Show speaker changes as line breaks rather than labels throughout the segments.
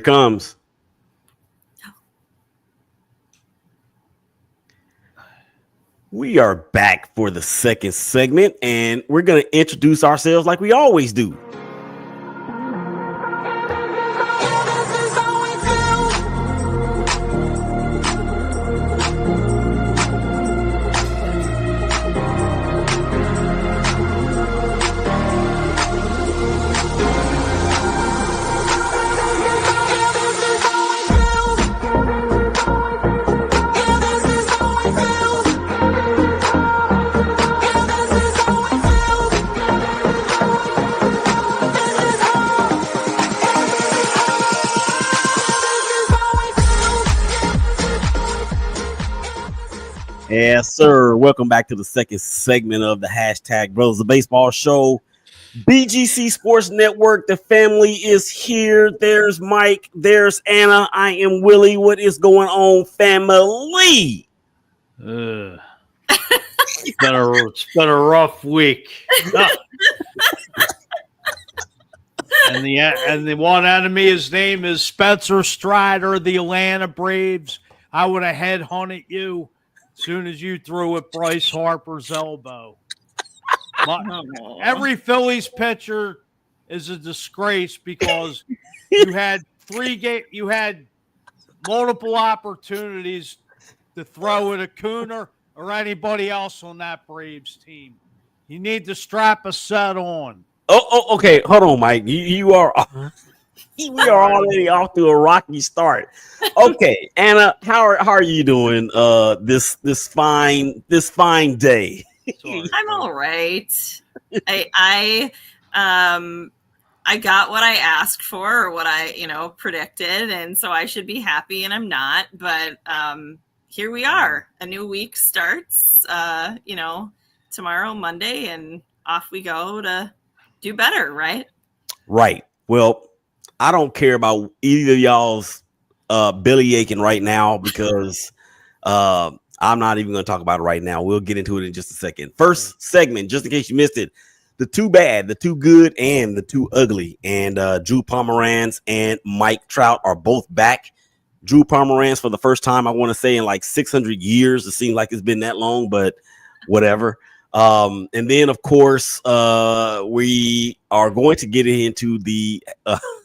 comes. We are back for the second segment, and we're going to introduce ourselves like we always do. Yes, sir. Welcome back to the second segment of the hashtag Brothers of Baseball show. BGC Sports Network. The family is here. There's Mike. There's Anna. I am Willie. What is going on, family?
It's been a rough week. And the one enemy, his name is Spencer Strider, the Atlanta Braves. I would have headhunted you as soon as you threw at Bryce Harper's elbow. Every Phillies pitcher is a disgrace because you had you had multiple opportunities to throw at Acuna or anybody else on that Braves team. You need to strap a set on.
Oh, okay. Hold on, Mike. We are already off to a rocky start. Okay, Anna, how are you doing? This fine day.
I'm all right. I got what I asked for or what I predicted, and so I should be happy, and I'm not. But here we are. A new week starts. Tomorrow, Monday, and off we go to do better, right?
Right. Well, I don't care about either of y'all's belly aching right now because I'm not even going to talk about it right now. We'll get into it in just a second. First segment, just in case you missed it, the two bad, the two good, and the two ugly. And Drew Pomeranz and Mike Trout are both back. Drew Pomeranz for the first time, I want to say, in like 600 years. It seems like it's been that long, but whatever. And then, of course, we are going to get into the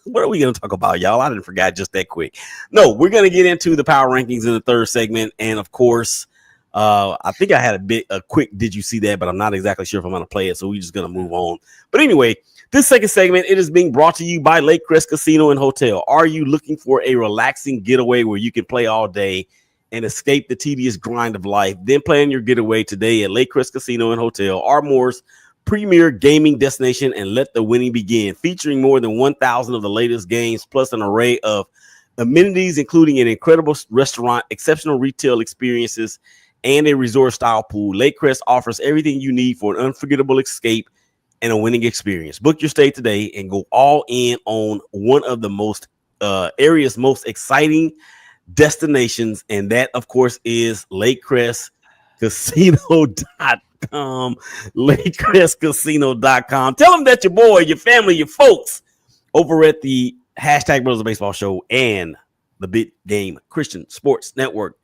what are we going to talk about, y'all? I didn't forget just that quick. No, we're going to get into the power rankings in the third segment. And of course, I think I had a quick did you see that, but I'm not exactly sure if I'm going to play it. So we're just going to move on. But anyway, this second segment, it is being brought to you by Lake Crest Casino and Hotel. Are you looking for a relaxing getaway where you can play all day and escape the tedious grind of life? Then plan your getaway today at Lake Crest Casino and Hotel, Ardmore's premier gaming destination, and let the winning begin. Featuring more than 1,000 of the latest games, plus an array of amenities, including an incredible restaurant, exceptional retail experiences, and a resort-style pool. Lake Crest offers everything you need for an unforgettable escape and a winning experience. Book your stay today and go all in on one of the area's most exciting destinations, and that of course is lakecrestcasino.com. lakecrestcasino.com. Tell them that your boy, your family, your folks over at the hashtag Brothers of Baseball show and the Big Game Christian Sports Network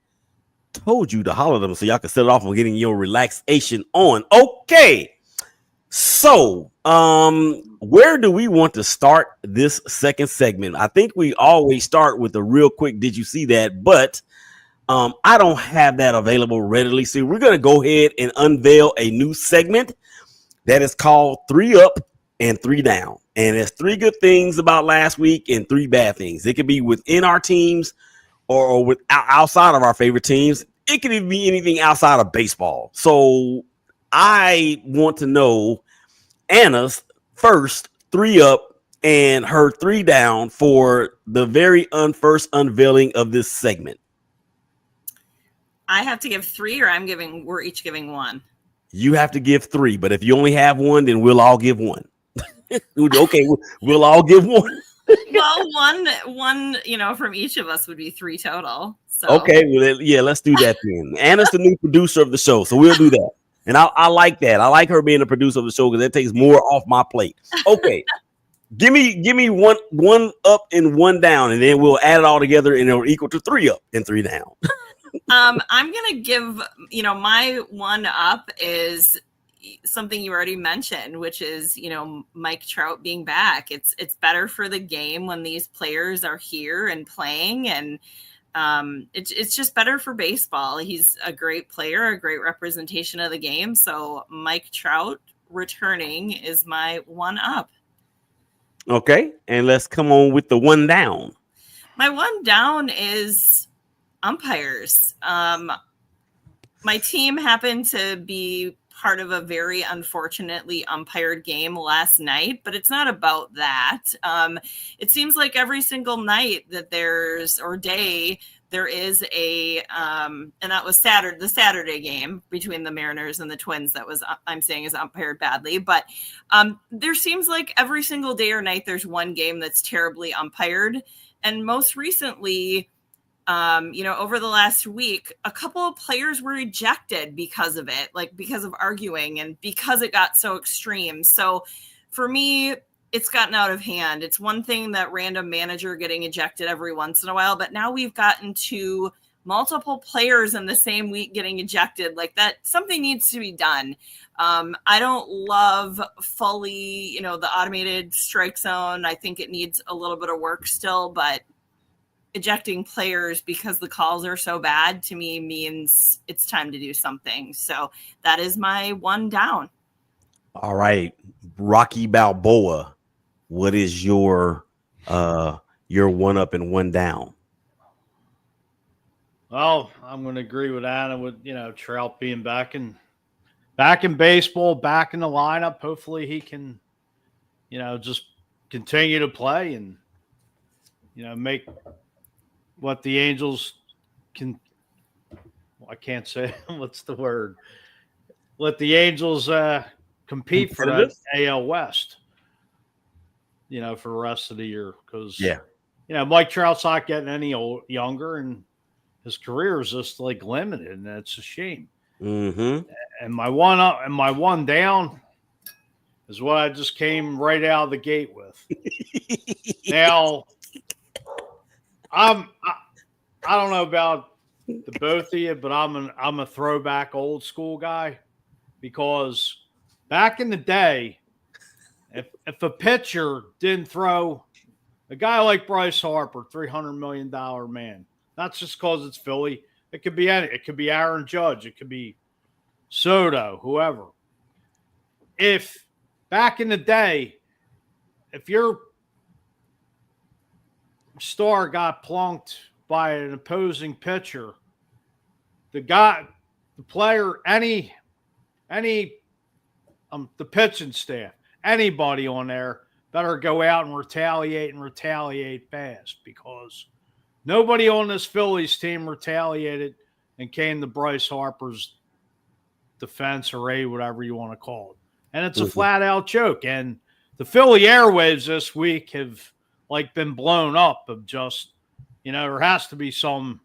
told you to holler at them so y'all can set it off on getting your relaxation on. Okay, so where do we want to start this second segment? I think we always start with a real quick did you see that, but I don't have that available readily, so we're going to go ahead and unveil a new segment that is called 3 Up and 3 Down, and there's 3 good things about last week and 3 bad things. It could be within our teams or with outside of our favorite teams. It could even be anything outside of baseball. So I want to know Anna's first 3 up and her 3 down for the very first unveiling of this segment.
I have to give 3, or we're each giving 1.
You have to give 3, but if you only have 1, then we'll all give 1. Okay, we'll all give 1.
Well, one, from each of us would be 3 total. So.
Okay, well, yeah, let's do that then. Anna's the new producer of the show, so we'll do that. And I like that. I like her being a producer of the show because that takes more off my plate. Okay, Give me one up and one down, and then we'll add it all together, and it'll equal to 3 up and 3 down.
I'm gonna give my one up is something you already mentioned, which is Mike Trout being back. It's better for the game when these players are here and playing, and it's just better for baseball. He's a great player, a great representation of the game. So Mike Trout returning is my one up.
Okay, and let's come on with the one down.
My one down is umpires. My team happened to be part of a very unfortunately umpired game last night, but it's not about that. It seems like every single night that there is a and that was the Saturday game between the Mariners and the Twins that was, I'm saying, is umpired badly, but there seems like every single day or night there's one game that's terribly umpired. And most recently, over the last week, a couple of players were ejected because of it, like because of arguing and because it got so extreme. So for me, it's gotten out of hand. It's one thing that random manager getting ejected every once in a while, but now we've gotten to multiple players in the same week getting ejected. Like that, something needs to be done. I don't love fully, the automated strike zone. I think it needs a little bit of work still, but ejecting players because the calls are so bad to me means it's time to do something. So that is my one down.
All right, Rocky Balboa, what is your one up and one down?
Well, I'm going to agree with Anna with Trout being back in baseball, back in the lineup. Hopefully he can, just continue to play and make what the Angels can. I can't say what's the word. Let the Angels compete for that AL West. For the rest of the year, because Mike Trout's not getting any younger, and his career is just like limited, and it's a shame.
Mm-hmm.
And my one up and my one down is what I just came right out of the gate with. Now, I don't know about the both of you, but I'm a throwback old school guy, because back in the day, if a pitcher didn't throw, a guy like Bryce Harper, $300 million man, not just because it's Philly, it could be it could be Aaron Judge, it could be Soto, whoever. If back in the day, if your star got plunked by an opposing pitcher, the player, the pitching staff, anybody on there better go out and retaliate fast, because nobody on this Phillies team retaliated and came to Bryce Harper's defense, or whatever you want to call it. And it's a flat out joke. And the Philly airwaves this week have been blown up of just, there has to be some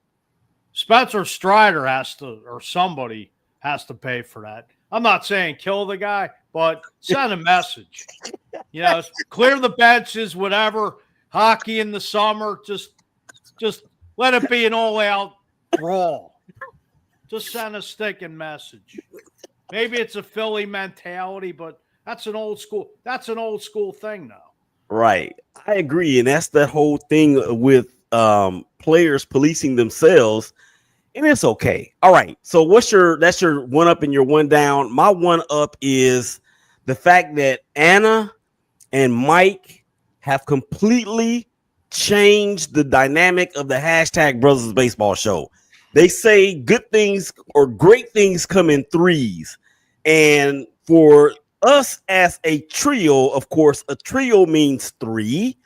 Spencer Strider or somebody has to pay for that. I'm not saying kill the guy, but send a message. Clear the benches, whatever. Hockey in the summer, just let it be an all-out brawl. Just send a stinking message. Maybe it's a Philly mentality, but that's an old school thing now.
Right. I agree. And that's the whole thing with players policing themselves. And it's okay. All right. So that's your one up and your one down. My one up is the fact that Anna and Mike have completely changed the dynamic of the hashtag Brothers Baseball Show. They say good things or great things come in threes. And for us as a trio, of course, a trio means three.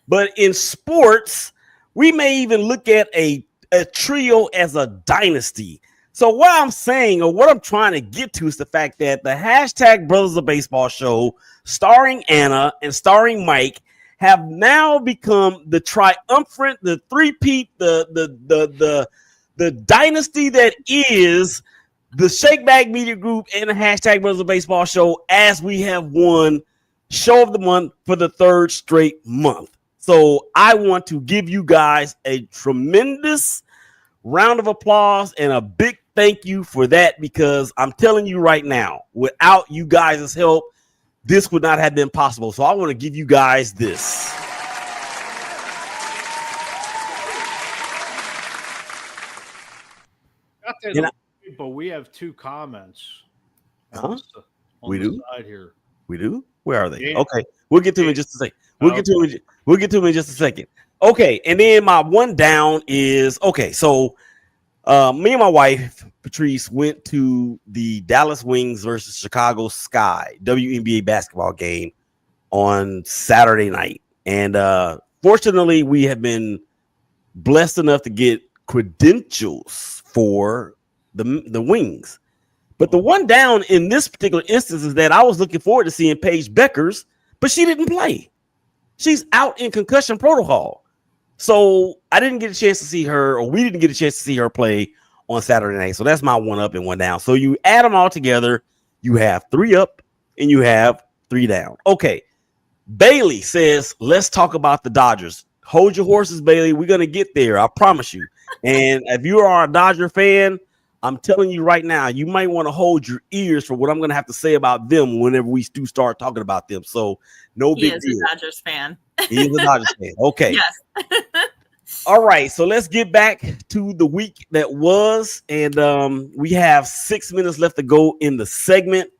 But in sports, we may even look at a trio as a dynasty. So what I'm saying, or what I'm trying to get to, is the fact that the hashtag Brothers of Baseball Show, starring Anna and starring Mike, have now become the triumphant, the three-peat, the dynasty that is the Shake Bag Media Group and the hashtag Brothers of Baseball Show, as we have won show of the month for the third straight month. So I want to give you guys a tremendous round of applause and a big thank you for that, because I'm telling you right now, without you guys' help, this would not have been possible. So I want to give you guys this.
But we have 2 comments.
Huh?
On
We
the
do?
side here.
We do? Where are they?
Yeah.
Okay, we'll get to them in just a second. We'll get to them in just a second. Okay, and then my one down is okay. So, me and my wife Patrice went to the Dallas Wings versus Chicago Sky WNBA basketball game on Saturday night, and fortunately, we have been blessed enough to get credentials for the Wings. But the one down in this particular instance is that I was looking forward to seeing Paige Beckers, but she didn't play. She's out in concussion protocol. So I didn't get a chance to see her, or we didn't get a chance to see her play on Saturday night. So that's my one up and one down. So you add them all together, you have 3 up and you have 3 down. Okay. Bailey says, let's talk about the Dodgers. Hold your horses, Bailey. We're going to get there. I promise you. And if you are a Dodger fan, I'm telling you right now, you might want to hold your ears for what I'm going to have to say about them whenever we do start talking about them. So no big deal.
He is a Dodgers fan.
He is a Dodgers fan. Okay.
Yes.
All right. So let's get back to the week that was. And we have 6 minutes left to go in the segment.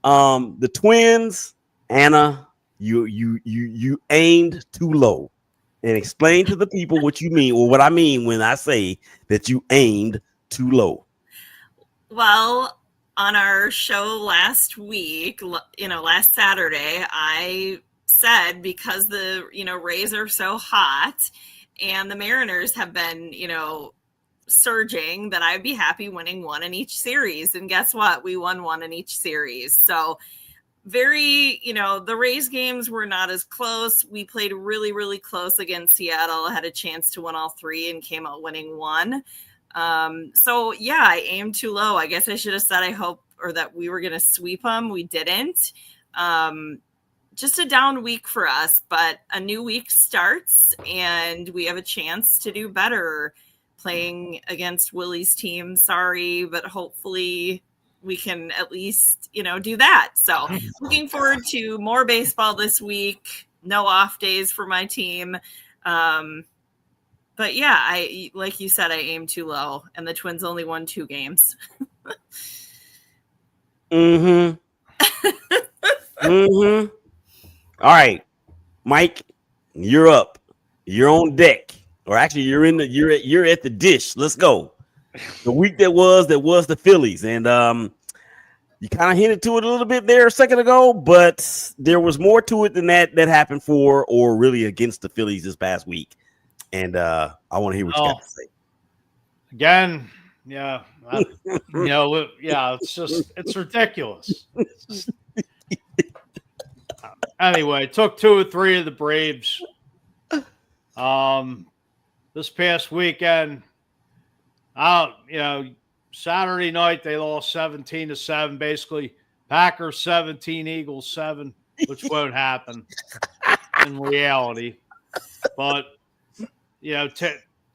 The Twins, Anna, you aimed too low. And explain to the people what you mean, or what I mean when I say that you aimed too low.
Well, on our show last week, last Saturday, I said because the, Rays are so hot and the Mariners have been, surging, that I'd be happy winning 1 in each series. And guess what? We won 1 in each series. So very, the Rays games were not as close. We played really, really close against Seattle, had a chance to win all 3 and came out winning 1. So yeah, I aimed too low. I guess I should have said that we were going to sweep them. We didn't. Just a down week for us, but a new week starts and we have a chance to do better playing against Willie's team. Sorry, but hopefully we can at least, do that. So looking forward to more baseball this week. No off days for my team. But yeah, like you said, I aimed too low and the Twins only won 2 games.
Mm-hmm. Mm-hmm. All right, Mike, you're up. You're on deck. Or actually you're at the dish. Let's go. The week that was the Phillies, and you kind of hinted to it a little bit there a second ago, but there was more to it than that happened for or really against the Phillies this past week. And I want to hear what you got to say.
Again, yeah, it's ridiculous. Anyway, took 2 or 3 of the Braves. This past weekend, Saturday night they lost 17-7. Basically, Packers 17, Eagles 7, which won't happen in reality. But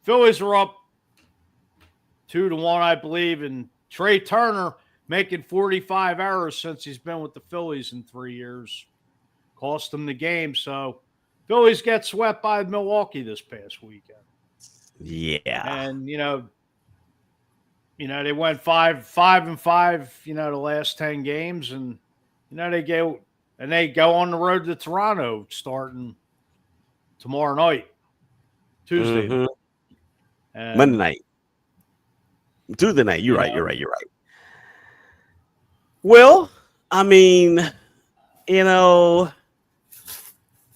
Phillies are up 2-1, I believe, and Trey Turner making 45 errors since he's been with the Phillies in 3 years. Cost them the game. So Phillies get swept by Milwaukee this past weekend.
Yeah.
And, they went 5-5, the last 10 games. And, they go on the road to Toronto starting tomorrow night, Tuesday.
Mm-hmm.
And
Monday night. Tuesday night. You're right. Well, I mean,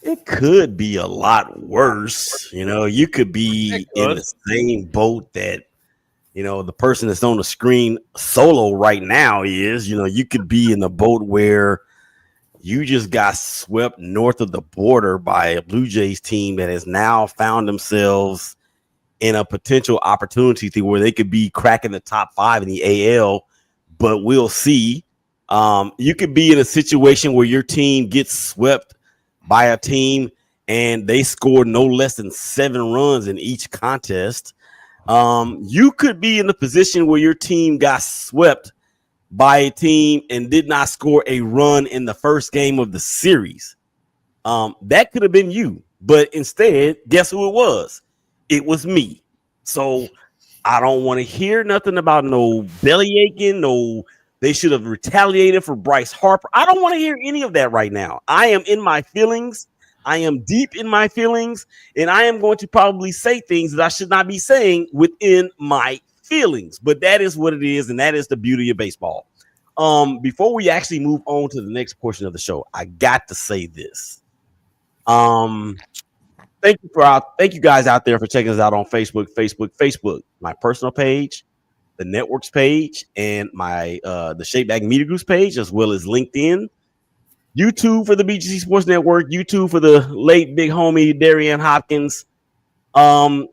it could be a lot worse. You could be in the same boat that, the person that's on the screen solo right now is. You could be in the boat where you just got swept north of the border by a Blue Jays team that has now found themselves in a potential opportunity to where they could be cracking the top 5 in the AL, but we'll see. You could be in a situation where your team gets swept by a team and they score no less than 7 runs in each contest. You could be in a position where your team got swept by a team and did not score a run in the first game of the series. That could have been you, but instead, guess who it was? It was me. So I don't want to hear nothing about no belly aching, no, they should have retaliated for Bryce Harper. I don't want to hear any of that right now. I am in my feelings. I am deep in my feelings, and I am going to probably say things that I should not be saying within my feelings. But that is what it is, and that is the beauty of baseball. Before we actually move on to the next portion of the show, I got to say this. Thank you guys out there for checking us out on Facebook, my personal page, the network's page, and my the Shapeback Media Group's page, as well as LinkedIn, YouTube for the BGC Sports Network, YouTube for the late big homie Darian Hopkins, Anna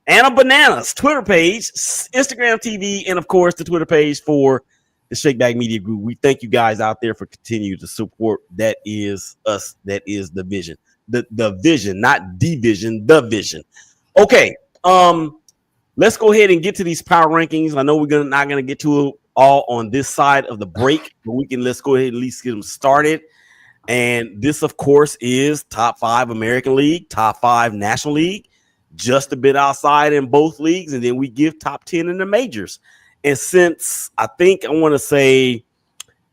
Bananas Twitter page, Instagram TV, and of course the Twitter page for the Shakeback Media Group. We thank you guys out there for continuing to support. That is us. That is the vision. The vision, not division, the vision. Okay. Let's go ahead and get to these power rankings. I know we're not gonna get to it all on this side of the break, but let's go ahead and at least get them started. And this, of course, is top 5 American League, top 5 National League, just a bit outside in both leagues, and then we give top 10 in the majors. And since I want to say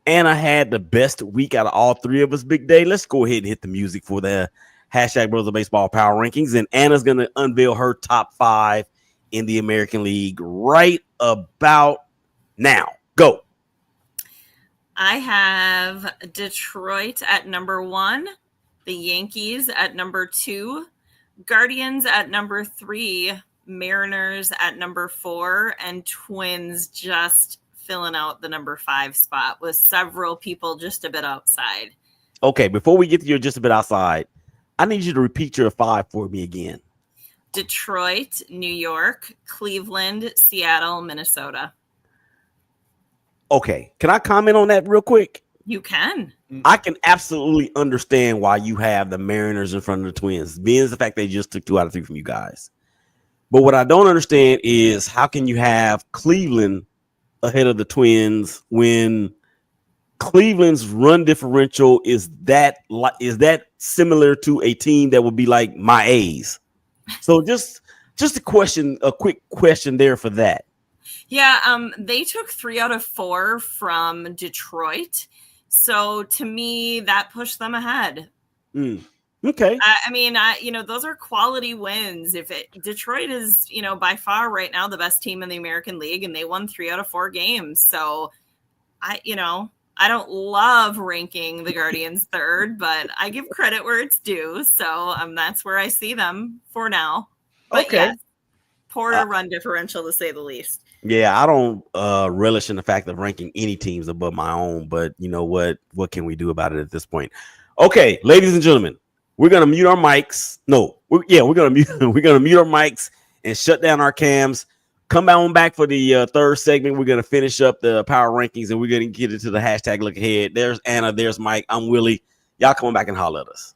Anna had the best week out of all 3 of us, Big Day, let's go ahead and hit the music for the hashtag Brothers of Baseball Power Rankings. And Anna's going to unveil her top 5 in the American League right about now. Go.
I have Detroit at number 1, the Yankees at number 2, Guardians at number 3, Mariners at number 4, and Twins just filling out the number 5 spot with several people just a bit outside.
Okay, before we get to your just a bit outside, I need you to repeat your 5 for me again.
Detroit, New York, Cleveland, Seattle, Minnesota.
Okay, can I comment on that real quick?
You can.
I can absolutely understand why you have the Mariners in front of the Twins, being the fact they just took 2 out of 3 from you guys. But what I don't understand is how can you have Cleveland ahead of the Twins when Cleveland's run differential is that similar to a team that would be like my A's? So just a quick question there for that.
Yeah, they took 3 out of 4 from Detroit. So to me, that pushed them ahead.
Okay.
I mean, those are quality wins. Detroit is, by far right now the best team in the American League, and they won 3 out of 4 games. So I don't love ranking the Guardians 3rd, but I give credit where it's due. So that's where I see them for now. But
okay.
Yes, poor run differential to say the least.
Yeah, I don't relish in the fact of ranking any teams above my own, but you know what? What can we do about it at this point? Okay, ladies and gentlemen, we're gonna mute our mics. We're gonna mute our mics and shut down our cams. Come on back for the 3rd segment. We're gonna finish up the power rankings and we're gonna get into the hashtag look ahead. There's Anna, there's Mike, I'm Willie. Y'all come back and holler at us.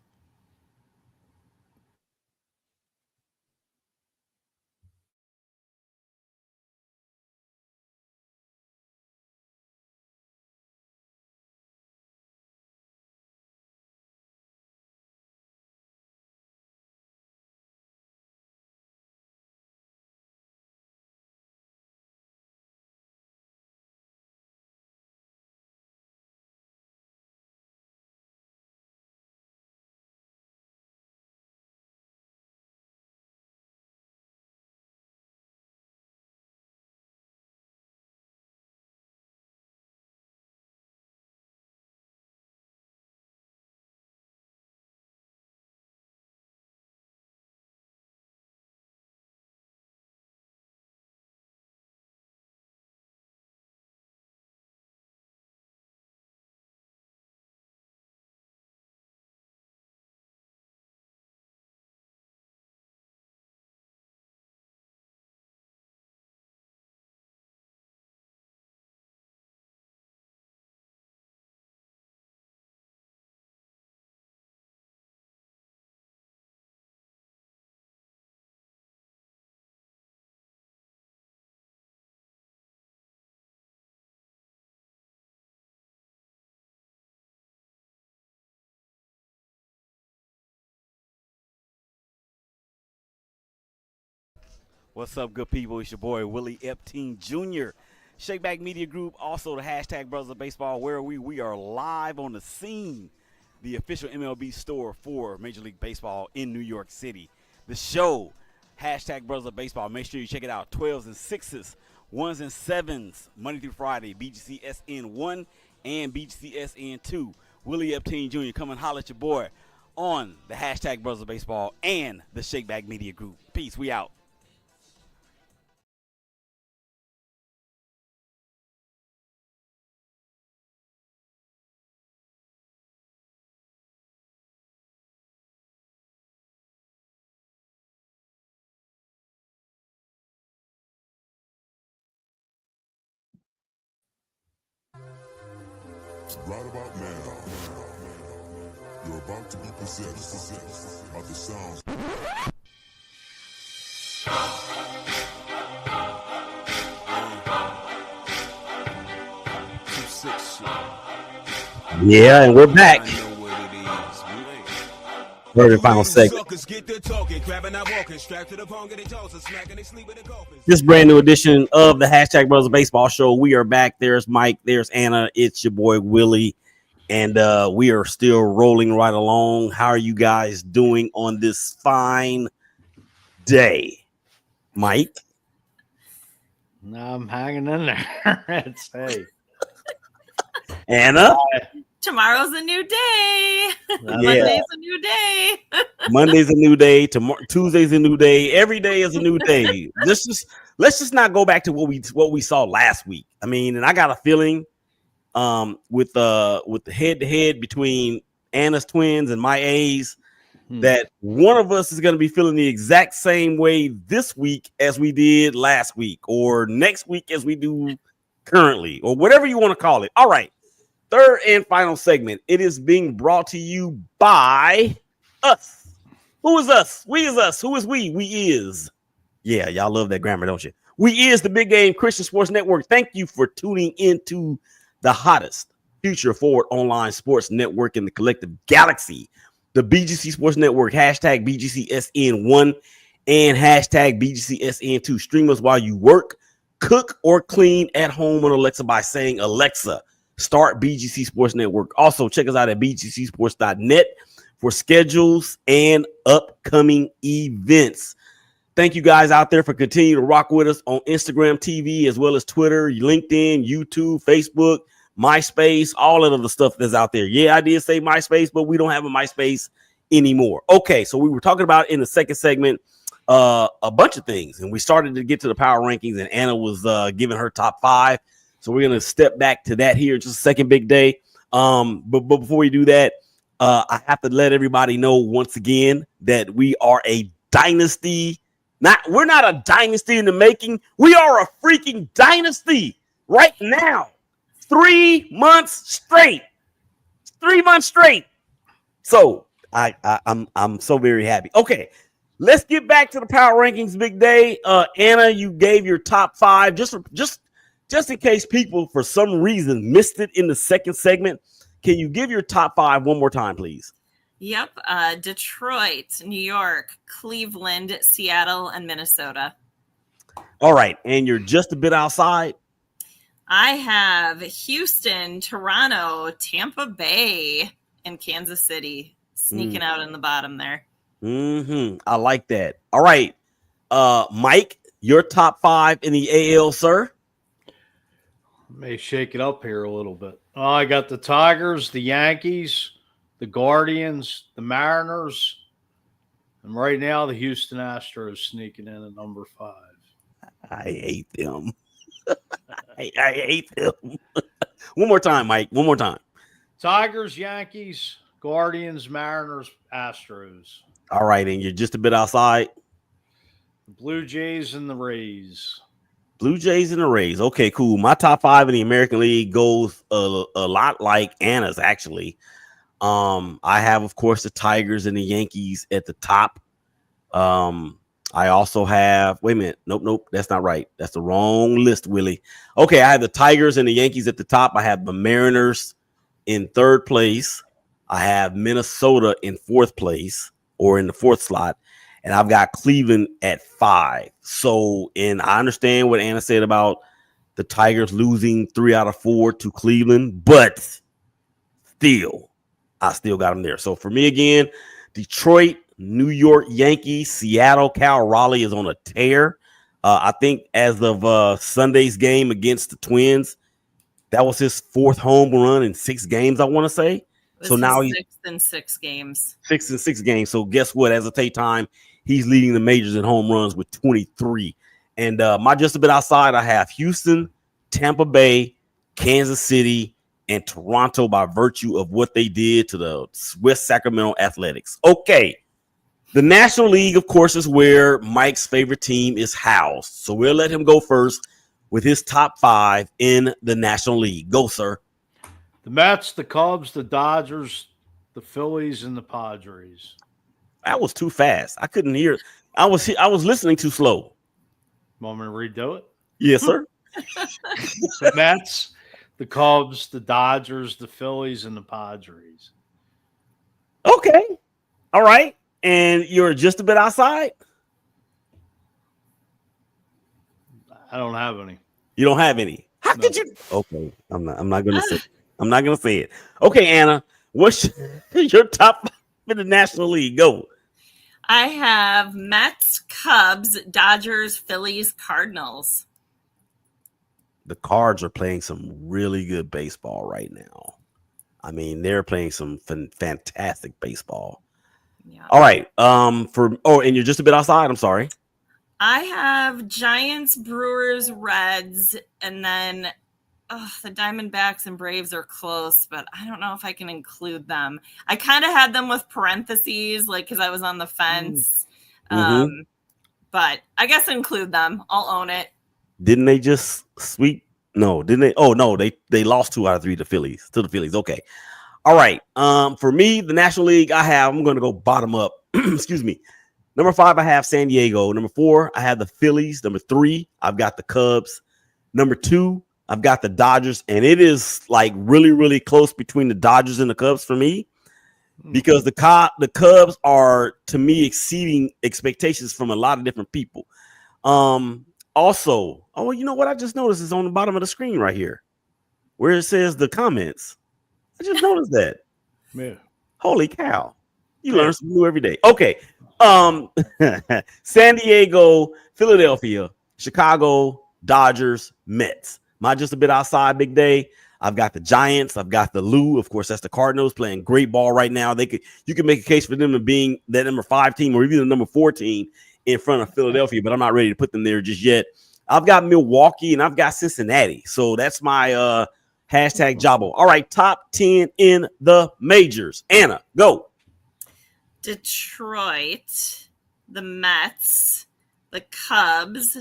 What's up, good people? It's your boy Willie Epteen Jr. Shakeback Media Group, also the hashtag Brothers of Baseball. Where we are live on the scene, the official MLB store for Major League Baseball in New York City. The show, hashtag Brothers of Baseball. Make sure you check it out. 12s and 6s, 1s and 7s, Monday through Friday. BGCSN 1 and BGCSN 2. Willie Epteen Jr. Come and holler at your boy on the hashtag Brothers of Baseball and the Shakeback Media Group. Peace. We out.
Right about now, you're about to be possessed by the sounds.
Yeah, and we're back. Third and final segment. This brand new edition of the hashtag Brothers of Baseball show. We are back. There's Mike. There's Anna. It's your boy Willie. And we are still rolling right along. How are you guys doing on this fine day? Mike?
I'm hanging in there. It's hey.
Anna?
Tomorrow's a new day.
Yeah.
Monday's a new day.
Monday's a new day. Tuesday's a new day. Every day is a new day. Let's just not go back to what we saw last week. I mean, and I got a feeling with the head to head between Anna's Twins and my A's that one of us is going to be feeling the exact same way this week as we did last week, or next week as we do currently, or whatever you want to call it. All right. Third and final segment. It is being brought to you by us. Who is us? We is us. Who is we? We is. Yeah, y'all love that grammar, don't you? We is the Big Game Christian Sports Network. Thank you for tuning into the hottest future forward online sports network in the collective galaxy. The BGC Sports Network, hashtag BGCSN1 and hashtag BGCSN2. Stream us while you work, cook, or clean at home on Alexa by saying, Alexa, start BGC Sports Network. Also, check us out at bgcsports.net for schedules and upcoming events. Thank you guys out there for continuing to rock with us on Instagram TV, as well as Twitter, LinkedIn, YouTube, Facebook, MySpace, all of the stuff that's out there. Yeah, I did say MySpace, but we don't have a MySpace anymore. Okay, so we were talking about in the second segment a bunch of things, and we started to get to the power rankings, and Anna was giving her top 5. So we're going to step back to that here in just a second, Big Day. But before we do that, I have to let everybody know once again that we are a dynasty. We're not a dynasty in the making. We are a freaking dynasty right now. 3 months straight. 3 months straight. So I'm so very happy. Okay, let's get back to the power rankings, Big Day. Anna, you gave your top 5 just in case people for some reason missed it in the second segment. Can you give your top 5 one more time, please?
Yep. Detroit, New York, Cleveland, Seattle, and Minnesota.
All right. And you're just a bit outside.
I have Houston, Toronto, Tampa Bay, and Kansas City sneaking out in the bottom there.
I like that. All right. Mike, your top 5 in the AL, sir.
May shake it up here a little bit. I got the Tigers, the Yankees, the Guardians, the Mariners, and right now the Houston Astros sneaking in at number 5.
I hate them. I hate them. One more time, Mike. One more time.
Tigers, Yankees, Guardians, Mariners, Astros.
All right, and you're just a bit outside.
The Blue Jays and the Rays.
Blue Jays and the Rays. Okay, cool. My top 5 in the American League goes a lot like Anna's, actually. I have, of course, the Tigers and the Yankees at the top. I also have, wait a minute. Nope. That's not right. That's the wrong list, Willie. Okay, I have the Tigers and the Yankees at the top. I have the Mariners in 3rd place. I have Minnesota in 4th place, or in the 4th slot. and I've got Cleveland at 5. So, and I understand what Anna said about the Tigers losing 3 out of 4 to Cleveland, but still, I still got them there. So for me again, Detroit, New York Yankees, Seattle, Cal Raleigh is on a tear. I think as of Sunday's game against the Twins, that was his 4th home run in 6 games, I want to say.
This
So now
is
he's
6 in 6 games.
6 in 6 games. So guess what? As of take time, he's leading the majors in home runs with 23. And my just a bit outside, I have Houston, Tampa Bay, Kansas City, and Toronto by virtue of what they did to the West Sacramento Athletics. Okay. The National League, of course, is where Mike's favorite team is housed. So we'll let him go first with his top 5 in the National League. Go, sir.
The Mets, the Cubs, the Dodgers, the Phillies, and the Padres.
That was too fast. I couldn't hear. I was listening too slow.
Want me to redo it?
Yes, sir.
The Mets, the Cubs, the Dodgers, the Phillies, and the Padres.
Okay. All right. And you're just a bit outside?
I don't have any.
You don't have any. How
No.
could you? Okay. I'm not gonna say I'm not gonna say it. Okay, Anna. What's your top 5 in the National League? Go.
I have Mets, Cubs, Dodgers, Phillies, Cardinals.
The Cards are playing some really good baseball right now. I mean, they're playing some fantastic baseball.
Yeah.
All right. And you're just a bit outside. I'm sorry.
I have Giants, Brewers, Reds, and then the Diamondbacks and Braves are close, but I don't know if I can include them. I kind of had them with parentheses, like because I was on the fence.
Mhm.
But I guess include them. I'll own it.
Didn't they just sweep? No, didn't they? Oh no, they lost 2 out of 3 to the Phillies. Okay. All right. For me, the National League, I'm going to go bottom up. Excuse me. Number 5, I have San Diego. Number 4, I have the Phillies. Number 3, I've got the Cubs. Number 2, I've got the Dodgers, and it is like really, really close between the Dodgers and the Cubs for me, because the Cubs are, to me, exceeding expectations from a lot of different people. Also, you know what I just noticed is on the bottom of the screen right here, where it says the comments. I just noticed that.
Yeah.
Holy cow. You learn something new every day. Okay. San Diego, Philadelphia, Chicago, Dodgers, Mets. My just a bit outside big day. I've got the Giants. I've got the Lou. Of course, that's the Cardinals playing great ball right now. You can make a case for them to being that number 5 team or even the number 4 team in front of Philadelphia, but I'm not ready to put them there just yet. I've got Milwaukee and I've got Cincinnati. So that's my hashtag Jabbo. All right, top 10 in the majors. Anna, go.
Detroit, the Mets, the Cubs,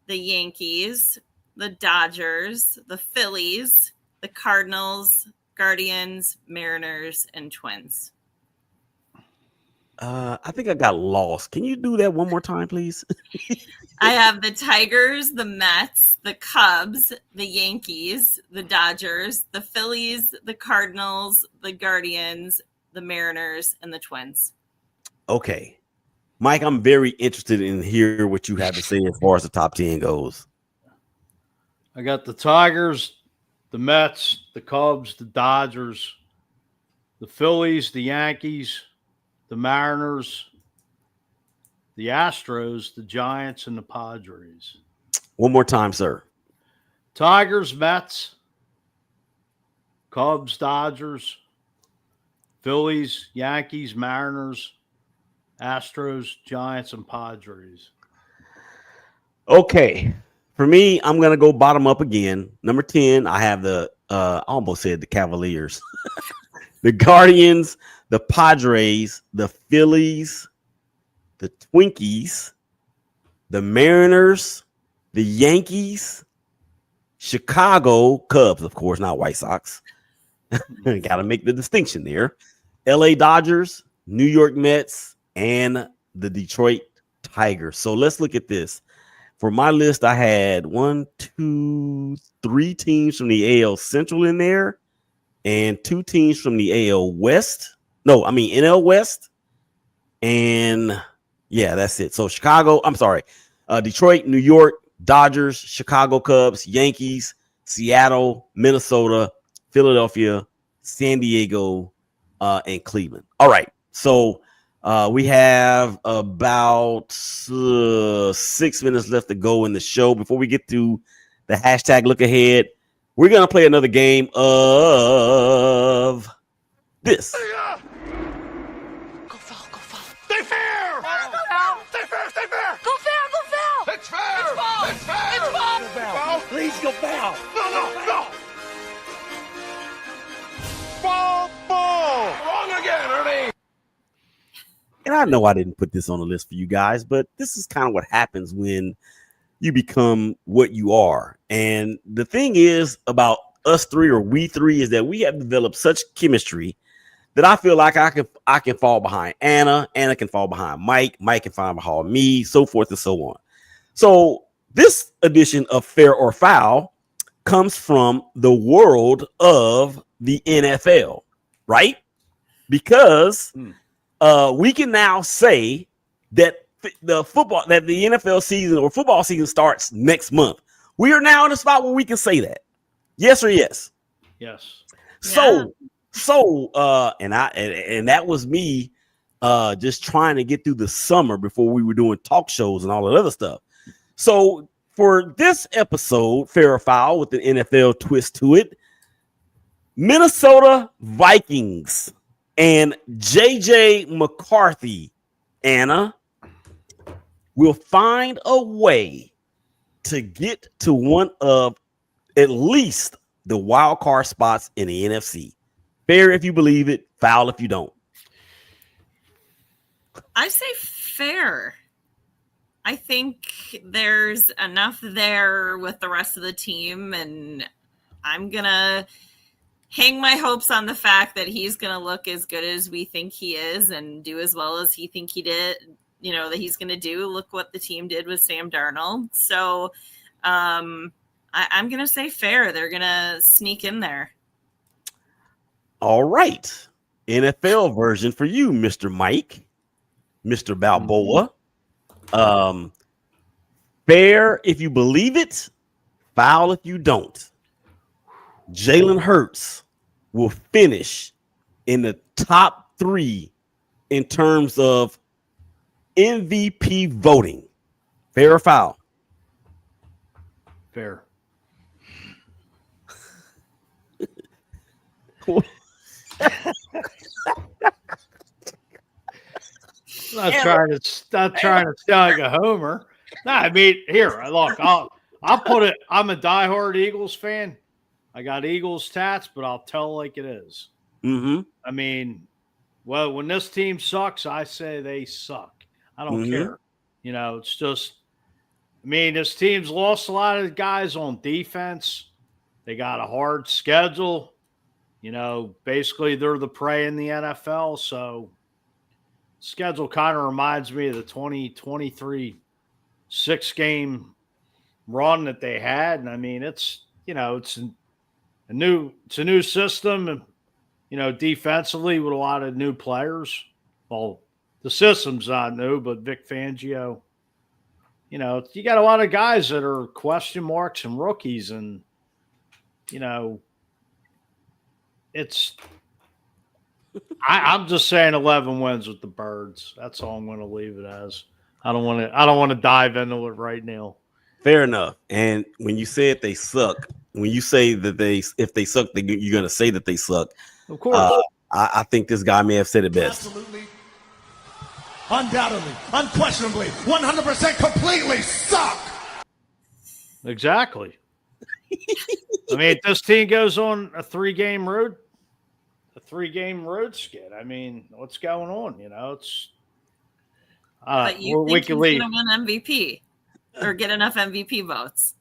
the Yankees, the Dodgers, the Phillies, the Cardinals, Guardians, Mariners, and Twins.
I think I got lost. Can you do that one more time, please?
I have the Tigers, the Mets, the Cubs, the Yankees, the Dodgers, the Phillies, the Cardinals, the Guardians, the Mariners, and the Twins.
Okay. Mike, I'm very interested in hear what you have to say as far as the top 10 goes.
I got the Tigers, the Mets, the Cubs, the Dodgers, the Phillies, the Yankees, the Mariners, the Astros, the Giants, and the Padres.
One more time, sir.
Tigers, Mets, Cubs, Dodgers, Phillies, Yankees, Mariners, Astros, Giants, and Padres.
Okay. For me, I'm going to go bottom up again. Number 10, I have I almost said the Cavaliers. The Guardians, the Padres, the Phillies, the Twinkies, the Mariners, the Yankees, Chicago, Cubs, of course, not White Sox. Got to make the distinction there. LA Dodgers, New York Mets, and the Detroit Tigers. So let's look at this. For my list, I had 1, 2, 3 teams from the AL Central in there and 2 teams from the AL West. No, I mean NL West. And Yeah, that's it. So Detroit, New York, Dodgers, Chicago Cubs, Yankees, Seattle, Minnesota, Philadelphia, San Diego, and Cleveland. All right. So we have about 6 minutes left to go in the show. Before we get to the hashtag look ahead, we're going to play another game of this.
Go foul, go foul. Stay fair! Go foul! Stay fair, stay fair! Go fair, go foul! It's fair! It's foul! It's fair! It's foul!
Please go foul.
No! Ball! Wrong again, Ernie!
And I know I didn't put this on the list for you guys, but this is kind of what happens when you become what you are. And the thing is about us three, or we three, is that we have developed such chemistry that I feel like I can fall behind Anna can fall behind Mike can fall behind me, so forth and so on. So this edition of Fair or Foul comes from the world of the NFL, right? Because we can now say that the NFL season or football season starts next month. We are now in a spot where we can say that. Yes or yes?
Yes.
So and that was me just trying to get through the summer before we were doing talk shows and all that other stuff. So for this episode, Fair or Foul, with the NFL twist to it, Minnesota Vikings and JJ McCarthy, Anna, will find a way to get to one of at least the wild card spots in the NFC. Fair if you believe it, foul if you don't.
I say fair. I think there's enough there with the rest of the team, and I'm going to hang my hopes on the fact that he's going to look as good as we think he is and do as well as he think he did, that he's going to do. Look what the team did with Sam Darnold. So I'm going to say fair. They're going to sneak in there.
All right. NFL version for you, Mr. Mike, Mr. Balboa. Fair if you believe it, foul if you don't. Jalen Hurts will finish in the top 3 in terms of MVP voting. Fair or foul?
Fair. Not trying to sound like a homer. No, I mean, here, look, I'll put it. I'm a diehard Eagles fan. I got Eagles tats, but I'll tell like it is.
Mm-hmm.
I mean, well, when this team sucks, I say they suck. I don't care. It's just, I mean, this team's lost a lot of guys on defense. They got a hard schedule. Basically they're the prey in the NFL. So schedule kind of reminds me of the 2023 6-game run that they had. And I mean, it's a new system, defensively with a lot of new players. Well, the system's not new, but Vic Fangio, you got a lot of guys that are question marks and rookies, and it's I'm just saying 11 wins with the Birds. That's all I'm going to leave it as. I don't want to dive into it right now.
Fair enough. And when you said they suck, when you say that if they suck, you're going to say that they suck.
Of course.
I think this guy may have said it best.
Absolutely, undoubtedly, unquestionably, 100% completely suck.
Exactly. I mean, this team goes on a 3-game road skid. I mean, what's going on? It's.
But you think he's going to win MVP or get enough MVP votes?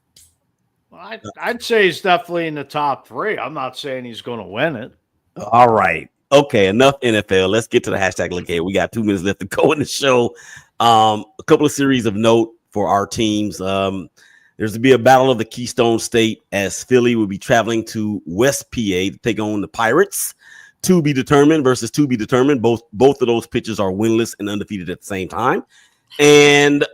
Well, I'd say he's definitely in the top 3. I'm not saying he's going to win it.
All right. Okay, enough NFL. Let's get to the hashtag look ahead. We got 2 minutes left to go in the show. A couple of series of note for our teams. There's to be a battle of the Keystone State as Philly will be traveling to West PA to take on the Pirates. To be determined versus to be determined. Both of those pitchers are winless and undefeated at the same time. And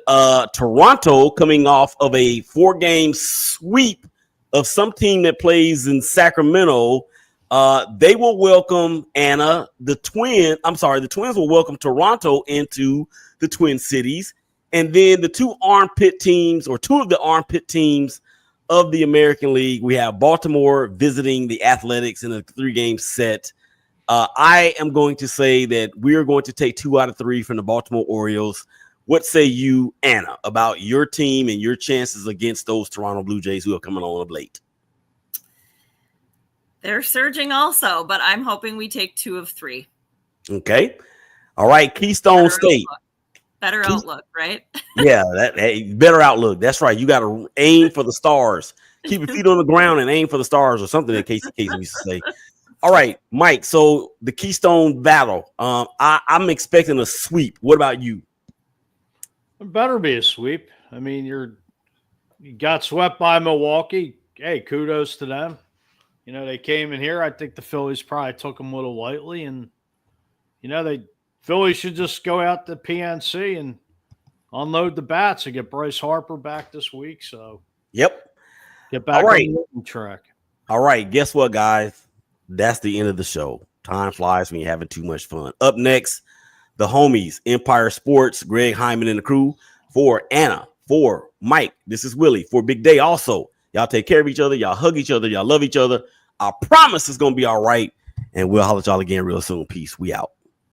Toronto coming off of a 4-game sweep of some team that plays in Sacramento. They will welcome the Twins will welcome Toronto into the Twin Cities. And then the two of the armpit teams of the American League, we have Baltimore visiting the Athletics in a 3-game set. I am going to say that we are going to take 2 out of 3 from the Baltimore Orioles. What say you, Anna, about your team and your chances against those Toronto Blue Jays who are coming on up late?
They're surging also, but I'm hoping we take 2 of 3.
Okay. All right. Keystone State.
Better outlook, right?
Yeah, better outlook. That's right. You got to aim for the stars. Keep your feet on the ground and aim for the stars, or something that Casey used to say. All right, Mike. So the Keystone Battle. I'm expecting a sweep. What about you?
It better be a sweep. I mean, you got swept by Milwaukee. Hey, kudos to them. You know, they came in here. I think the Phillies probably took them a little lightly, and Phillies should just go out to PNC and unload the bats and get Bryce Harper back this week. So,
yep,
get back on the winning track.
All right, guess what, guys? That's the end of the show. Time flies when you're having too much fun. Up next, the homies, Empire Sports, Greg Hyman and the crew. For Anna, for Mike, this is Willie. For Big Day also. Y'all take care of each other. Y'all hug each other. Y'all love each other. I promise it's going to be all right. And we'll holler at y'all again real soon. Peace. We out.